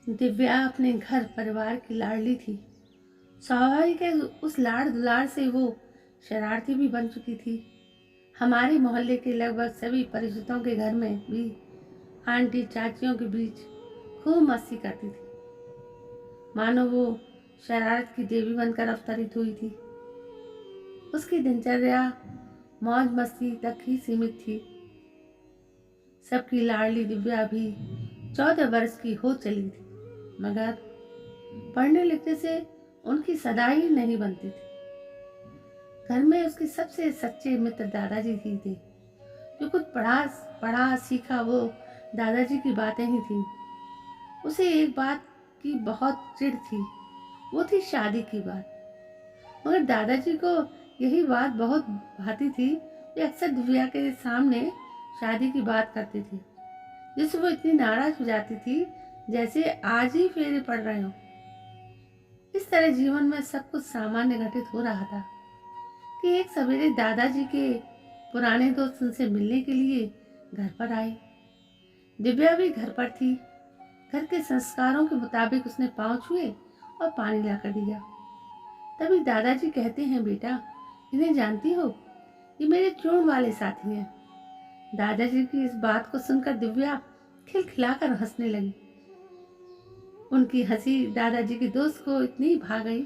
दिव्या अपने घर परिवार की लाडली थी। स्वाभाविक है, उस लाड़ दुलार से वो शरारती भी बन चुकी थी। हमारे मोहल्ले के लगभग सभी परिचितों के घर में भी आंटी चाचियों के बीच खूब मस्ती करती थी, मानो वो शरारत की देवी बनकर अवतरित हुई थी। उसकी दिनचर्या मौज मस्ती तक ही सीमित थी। सबकी लाडली दिव्या भी 14 वर्ष की हो चली थी, मगर पढ़ने लिखने से उनकी सदा ही नहीं बनती थी। घर में उसके सबसे सच्चे मित्र दादाजी ही थे। जो कुछ पढ़ा पढ़ा सीखा वो दादाजी की बातें ही थी। उसे एक बात की बहुत चिढ़ थी, वो थी शादी की बात। मगर दादाजी को यही बात बहुत भाती थी। वे अक्सर दिव्या के सामने शादी की बात करते थे, जिससे वो इतनी नाराज हो जाती थी जैसे आज ही फेरे पड़ रहे हो। इस तरह जीवन में सब कुछ सामान्य घटित हो रहा था कि एक सवेरे दादाजी के पुराने दोस्त उनसे मिलने के लिए घर पर आए। दिव्या भी घर पर थी। घर के संस्कारों के मुताबिक उसने पांव छुए और पानी लाकर दिया। तभी दादाजी कहते हैं, बेटा इन्हें जानती हो, ये मेरे चूर्ण वाले साथी हैं। दादाजी की इस बात को सुनकर दिव्या खिलखिलाकर हंसने लगी। उनकी हंसी दादाजी के दोस्त को इतनी भा गई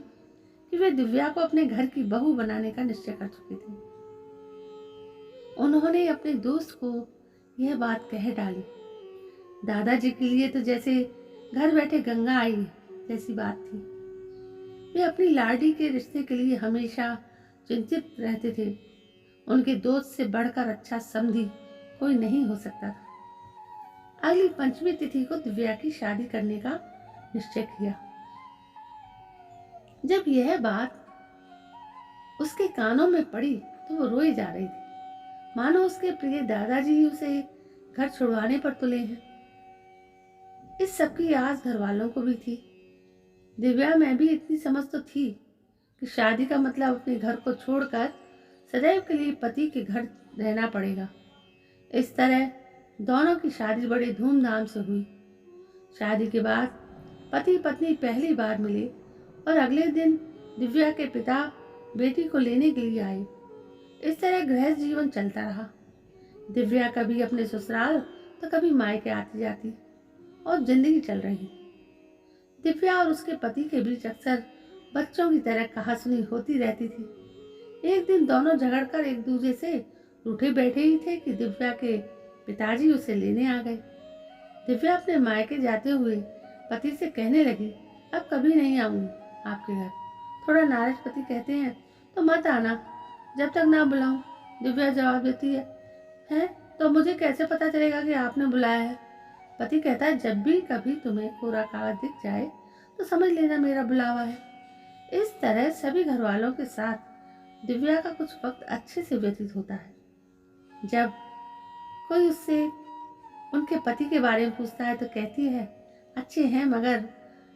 कि वे दिव्या को अपने घर की बहू बनाने का निश्चय कर चुके थे। उन्होंने अपने दोस्त को यह बात कह डाली। दादाजी के लिए तो जैसे घर बैठे गंगा आई जैसी बात थी। वे अपनी लाडी के रिश्ते के लिए हमेशा चिंतित रहते थे। उनके दोस्त से बढ़कर अच्छा समधी कोई नहीं हो सकता था। अगली पंचमी तिथि को दिव्या की शादी करने का निश्चय किया। जब यह बात उसके कानों में पड़ी तो वो रोई जा रही थी, मानो उसके प्रिय दादाजी ही उसे घर छुड़वाने पर तुले हैं। इस सब की आस घर वालों को भी थी। दिव्या में भी इतनी समझ तो थी कि शादी का मतलब अपने घर को छोड़कर सदैव के लिए पति के घर रहना पड़ेगा। इस तरह दोनों की शादी बड़े धूमधाम से हुई। शादी के बाद पति पत्नी पहली बार मिले और अगले दिन दिव्या के पिता बेटी को लेने के लिए आए। इस तरह गृहस्थ जीवन चलता रहा। दिव्या कभी अपने ससुराल तो कभी मायके आती जाती और जिंदगी चल रही। दिव्या और उसके पति के बीच अक्सर बच्चों की तरह कहासुनी होती रहती थी। एक दिन दोनों झगड़कर एक दूसरे से रूठे बैठे ही थे कि दिव्या के पिताजी उसे लेने आ गए। दिव्या अपने मायके जाते हुए पति से कहने लगी, अब कभी नहीं आऊंगी आपके घर। थोड़ा नाराज पति कहते हैं, तो मत आना जब तक ना बुलाऊं। दिव्या जवाब देती है तो मुझे कैसे पता चलेगा कि आपने बुलाया है। पति कहता है, जब भी कभी तुम्हें कोरा कागज दिख जाए तो समझ लेना मेरा बुलावा है। इस तरह सभी घर वालों के साथ दिव्या का कुछ वक्त अच्छे से व्यतीत होता है। जब कोई उससे उनके पति के बारे में पूछता है तो कहती है, अच्छे हैं मगर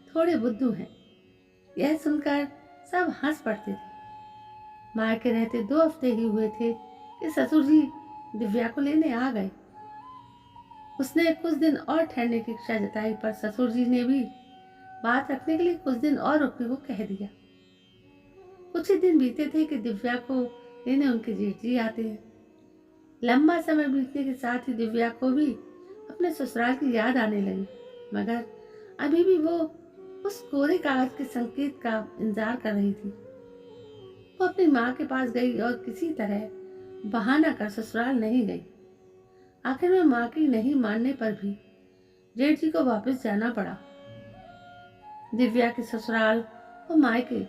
थोड़े बुद्धू हैं। यह सुनकर सब हंस पड़ते थे। मायके रहते 2 हफ्ते ही हुए थे कि ससुर जी दिव्या को लेने आ गए। उसने कुछ दिन और ठहरने की इच्छा जताई, पर ससुर जी ने भी बात रखने के लिए कुछ दिन और रुकने को कह दिया। कुछ ही दिन बीते थे कि दिव्या को लेने उनके जेठ जी आते हैं। लंबा समय बीतने के साथ ही दिव्या को भी अपने ससुराल की याद आने लगी, मगर अभी भी वो उस कोरे कागज के संकेत का इंतजार कर रही थी। वो अपनी माँ के पास गई और किसी तरह बहाना कर ससुराल नहीं गई। आखिर में माँ की नहीं मानने पर भी जेठ जी को वापस जाना पड़ा। दिव्या के ससुराल और मायके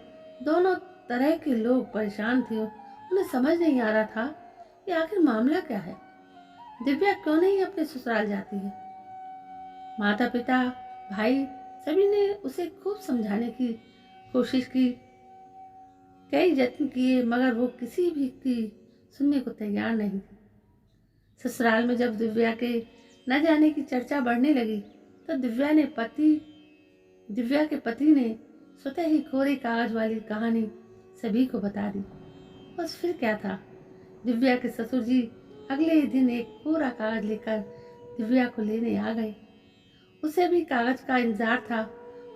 दोनों तरह के लोग परेशान थे। उन्हें समझ नहीं आ रहा था कि आखिर मामला क्या है। दिव्या क्यों नहीं अपने ससुराल जाती है। माता पिता भाई सभी ने उसे खूब समझाने की कोशिश की, कई यत्न किए, मगर वो किसी भी की सुनने को तैयार नहीं थी। ससुराल में जब दिव्या के न जाने की चर्चा बढ़ने लगी तो दिव्या के पति ने स्वतः ही कोरे कागज वाली कहानी सभी को बता दी। बस फिर क्या था, दिव्या के ससुर जी अगले दिन एक कोरा कागज लेकर दिव्या को लेने आ गए। उसे भी कागज का इंतजार था।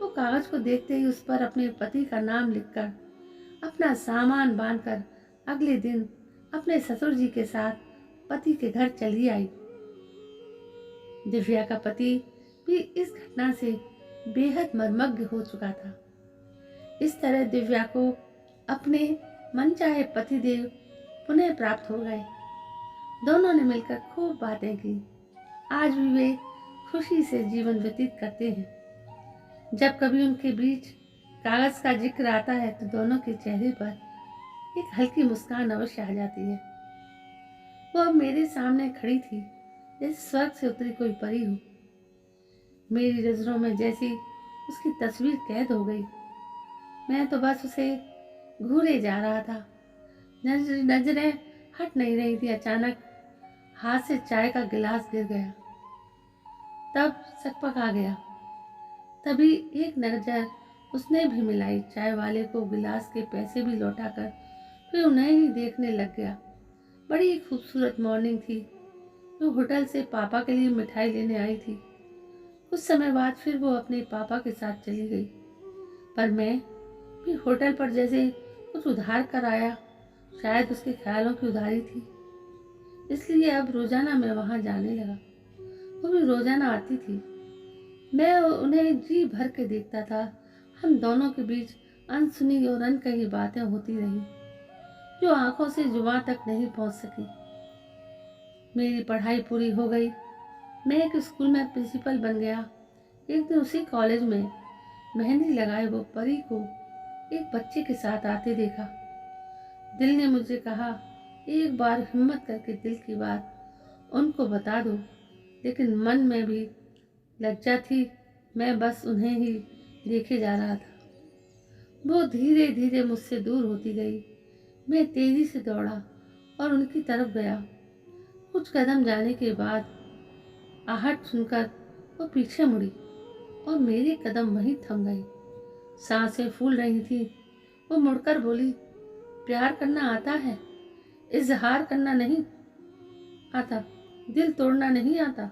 वो कागज को देखते ही उस पर अपने पति का नाम लिखकर अपना सामान बांधकर अगले दिन अपने ससुर जी के साथ पति के घर चली आई। दिव्या का पति भी इस घटना से बेहद मर्मज्ञ हो चुका था। इस तरह दिव्या को अपने मनचाहे पतिदेव पुनः प्राप्त हो गए। दोनों ने मिलकर खूब बातें की। आज भी वे खुशी से जीवन व्यतीत करते हैं। जब कभी उनके बीच कागज का जिक्र आता है तो दोनों के चेहरे पर एक हल्की मुस्कान अवश्य आ जाती है। वो अब मेरे सामने खड़ी थी जैसे स्वर्ग से उतरी कोई परी हो। मेरी नजरों में जैसी उसकी तस्वीर कैद हो गई। मैं तो बस उसे घूरे जा रहा था। नजरें हट नहीं रही थी। अचानक हाथ से चाय का गिलास गिर गया। तब सकपक आ गया। तभी एक नजर उसने भी मिलाई। चाय वाले को गिलास के पैसे भी लौटाकर फिर उन्हें ही देखने लग गया। बड़ी खूबसूरत मॉर्निंग थी। वो होटल से पापा के लिए मिठाई लेने आई थी। कुछ समय बाद फिर वो अपने पापा के साथ चली गई। पर मैं भी होटल पर जैसे कुछ उधार कर आया। शायद उसके ख्यालों की उधारी थी, इसलिए अब रोजाना मैं वहां जाने लगा। वो भी रोजाना आती थी। मैं उन्हें जी भर के देखता था। हम दोनों के बीच अनसुनी और अनकही बातें होती रही जो आंखों से जुबान तक नहीं पहुंच सकी। मेरी पढ़ाई पूरी हो गई। मैं एक स्कूल में प्रिंसिपल बन गया। एक दिन उसी कॉलेज में मेहंदी लगाए वो परी को एक बच्चे के साथ आते देखा। दिल ने मुझे कहा, एक बार हिम्मत करके दिल की बात उनको बता दो, लेकिन मन में भी लज्जा थी। मैं बस उन्हें ही देखे जा रहा था। वो धीरे धीरे मुझसे दूर होती गई। मैं तेजी से दौड़ा और उनकी तरफ गया। कुछ कदम जाने के बाद आहट सुनकर वो पीछे मुड़ी और मेरे कदम वहीं थम गए। सांसें फूल रही थी। वो मुड़कर बोली, प्यार करना आता है, इजहार करना नहीं आता, दिल तोड़ना नहीं आता।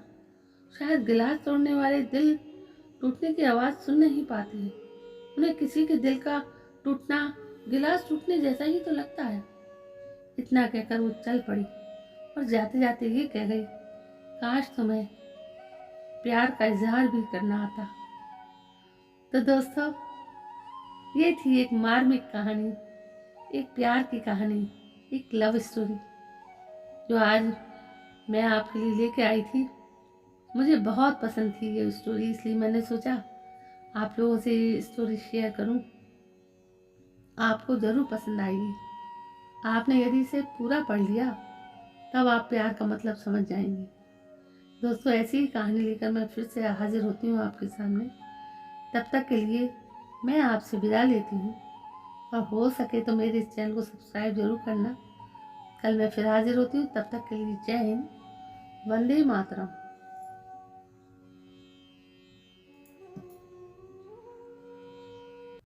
शायद गिलास तोड़ने वाले दिल टूटने की आवाज़ सुन नहीं पाते हैं। उन्हें किसी के दिल का टूटना गिलास टूटने जैसा ही तो लगता है। इतना कहकर वो चल पड़ी और जाते जाते ये कह गई, काश तुम्हें प्यार का इजहार भी करना आता। तो दोस्तों, ये थी एक मार्मिक कहानी, एक प्यार की कहानी, एक लव स्टोरी जो आज मैं आपके लिए लेके आई थी। मुझे बहुत पसंद थी ये स्टोरी, इसलिए मैंने सोचा आप लोगों से ये स्टोरी शेयर करूं। आपको ज़रूर पसंद आएगी। आपने यदि इसे पूरा पढ़ लिया तब आप प्यार का मतलब समझ जाएंगे। दोस्तों, ऐसी ही कहानी लेकर मैं फिर से हाजिर होती हूँ आपके सामने। तब तक के लिए मैं आपसे विदा लेती हूँ और हो सके तो मेरे इस चैनल को सब्सक्राइब जरूर करना। कल मैं फिर हाजिर होती हूँ। तब तक के लिए जय हिंद, वंदे मातरम।